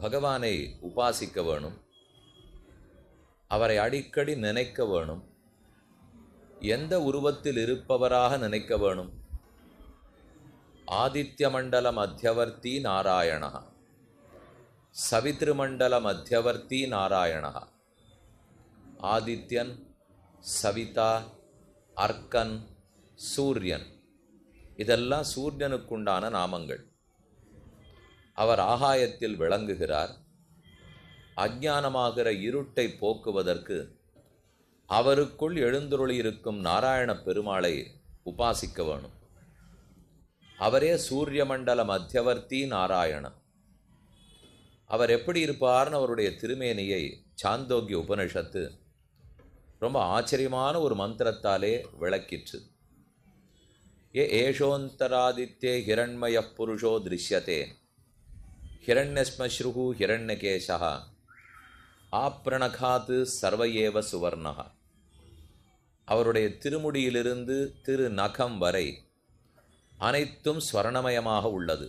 பகவானை உபாசிக்க வேணும், அவரை அடிக்கடி நினைக்க வேணும். எந்த உருவத்தில் இருப்பவராக நினைக்க வேணும்? ஆதித்ய மண்டல மத்தியவர்த்தி நாராயண, சவித்ருமண்டல மத்தியவர்த்தி நாராயண. ஆதித்யன், சவிதா, அர்க்கன், சூரியன், இதெல்லாம் சூரியனுக்குண்டான நாமங்கள். அவர் ஆகாயத்தில் விளங்குகிறார். அஞ்ஞானமாகிற இருட்டை போக்குவதற்கு அவருக்குள் எழுந்துருளியிருக்கும் நாராயண பெருமாளை உபாசிக்க வேணும். அவரே சூரிய மண்டல மத்தியவர்த்தி நாராயணன். அவர் எப்படி இருப்பார்னு அவருடைய திருமேனியை சாந்தோக்கிய உபனிஷத்து ரொம்ப ஆச்சரியமான ஒரு மந்திரத்தாலே விளக்கிற்று. ஏஷோந்தராதித்யே ஹிரண்மய புருஷோ திருஷ்யதே ஹிரண்யஸ்மஸ்ருஹு ஹிரண்யகேசா ஆப்ரணகாத்து சர்வயேவ சுவர்ணா. அவருடைய திருமுடியிலிருந்து திரு நகம் வரை அனைத்தும் ஸ்வர்ணமயமாக உள்ளது.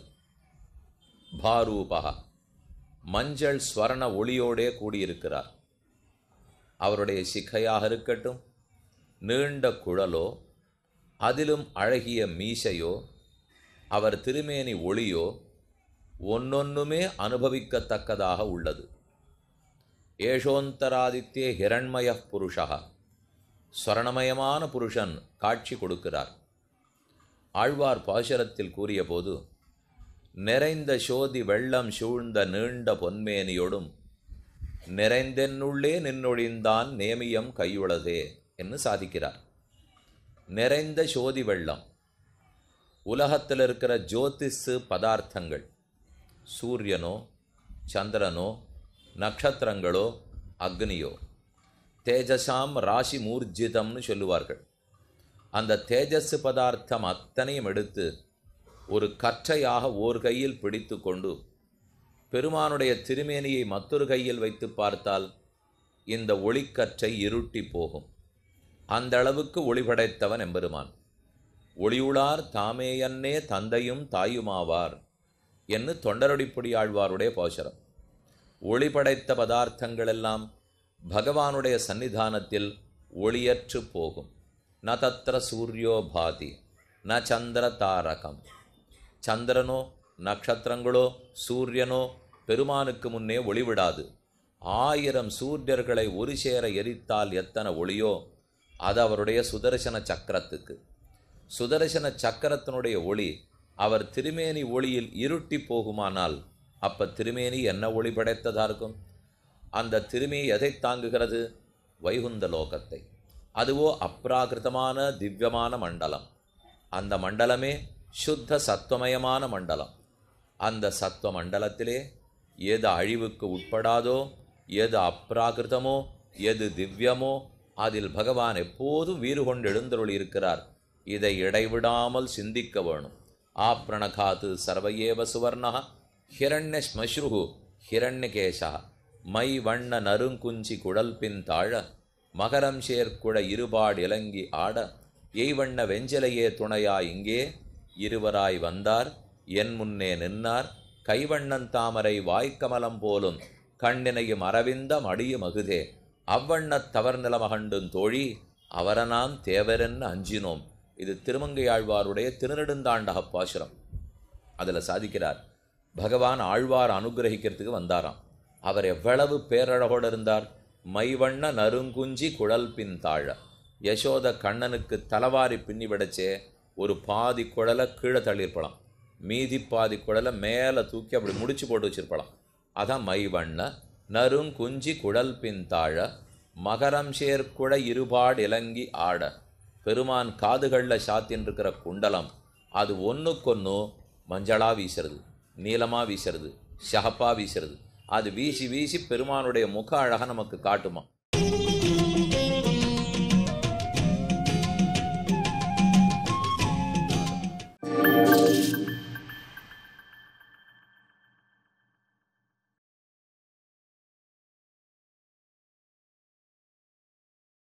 பாரூபா, மஞ்சள் ஸ்வர்ண ஒளியோடே கூடியிருக்கிறார். அவருடைய சிகையாக இருக்கட்டும், நீண்ட குழலோ, அதிலும் அழகிய மீசையோ, அவர் திருமேனி ஒளியோ ஒன்னொன்னுமே அனுபவிக்கத்தக்கதாக உள்ளது. ஏஷோந்தராதித்யே ஹிரண்மய புருஷா, ஸ்வர்ணமயமான புருஷன் காட்சி கொடுக்கிறார். ஆழ்வார் பாசுரத்தில் கூறிய போது, நிறைந்த சோதி வெள்ளம் சூழ்ந்த நீண்ட பொன்மேனியோடும் நிறைந்தென்னுள்ளே நின்னொழிந்தான் நேமியம் கையுளதே என்று சாதிக்கிறார். நிறைந்த சோதி வெள்ளம், உலகத்தில் இருக்கிற ஜோதிஷு பதார்த்தங்கள், சூரியனோ சந்திரனோ நட்சத்திரங்களோ அக்னியோ, தேஜசாம் ராசி மூர்ஜிதம்னு சொல்லுவார்கள். அந்த தேஜஸ் பதார்த்தம் அத்தனையும் எடுத்து ஒரு கற்றையாக ஓர் கையில் பிடித்து கொண்டு பெருமானுடைய திருமேனியை மற்றொரு கையில் வைத்து பார்த்தால் இந்த ஒளிக்கற்றை இருட்டி போகும். அந்த அளவுக்கு ஒளி படைத்தவன் எம்பெருமான். ஒளியுளார் தாமேயன்னே தந்தையும் தாயுமாவார் என்று தொண்டரடிப்பொடி ஆழ்வாருடைய பாசுரம். ஒளி படைத்த பதார்த்தங்களெல்லாம் பகவானுடைய சன்னிதானத்தில் ஒளியற்று போகும். ந தத்ர சூரியோ பாதி ந சந்திர தாரகம். சந்திரனோ நட்சத்திரங்களோ சூரியனோ பெருமானுக்கு முன்னே ஒளிவிடாது. 1000 சூரியர்களை ஒரு சேர எரித்தால் எத்தனை ஒளியோ அது அவருடைய சுதர்சன சக்கரத்துக்கு. சுதர்சன சக்கரத்தினுடைய ஒளி அவர் திருமேனி ஒளியில் இருட்டி போகுமானால் அப்ப திருமேனி என்ன ஒளி படைத்ததா இருக்கும்? அந்த திருமேனி எதை தாங்குகிறது? வைகுந்த லோகத்தை. அதுவோ அப்ராகிருதமான திவ்யமான மண்டலம். அந்த மண்டலமே சுத்த சத்வமயமான மண்டலம். அந்த சத்வ மண்டலத்திலே எது அழிவுக்கு உட்படாதோ, எது அப்ராகிருதமோ, எது திவ்யமோ அதில் பகவான் எப்போதும் வீறு கொண்டு எழுந்தருளி இருக்கிறார். இதை இடைவிடாமல் சிந்திக்க வேணும். ஆப்ரணகாத்து சர்வயேவ சுவர்ணா ஹிரண்ய ஸ்மஸ்ருஹு ஹிரண்யகேசா மை வண்ண நறுங்குஞ்சி குழல் பின் தாழ மகரம் சேர்க்குழ இருபாடு இலங்கி ஆட எய்வண்ண வெஞ்சலையே துணையா இங்கே இருவராய் வந்தார் என் முன்னே நின்னார் கைவண்ணன் தாமரை வாய்க்கமலம் போலும் கண்ணினையும் அரவிந்த மடியும் அகுதே அவ்வண்ணத் தவர்நில மகண்டும் தோழி அவரனாம் தேவரென்னு அஞ்சினோம். இது திருமங்கையாழ்வாருடைய திருநெடுந்தாண்டக பாசுரம். அதில் சாதிக்கிறார், பகவான் ஆழ்வார் அனுகிரகிக்கிறதுக்கு வந்தாராம். அவர் எவ்வளவு பேரழகோடு இருந்தார். மைவண்ண நறுங்குஞ்சி குழல் பின் தாழ. யசோத கண்ணனுக்கு தலவாரி பின்னி விடச்சே ஒரு பாதி குழலை கீழே தள்ளியிருப்பலாம், மீதி பாதி குழலை மேலே தூக்கி அப்படி முடிச்சு போட்டு வச்சிருப்பலாம். அதான் மைவண்ண நறுங்குஞ்சி குழல் பின் தாழ மகரம் சேர்க்குழ இருபாடு இலங்கி ஆட. பெருமான் காதுகளில் சாத்தின்னு இருக்கிற குண்டலம் அது ஒன்றுக்கொன்று மஞ்சளாக வீசுறது, நீளமாக வீசுறது, ஷகப்பாக வீசுறது. அது வீசி வீசி பெருமானுடைய முக அழகை நமக்கு காட்டுமா.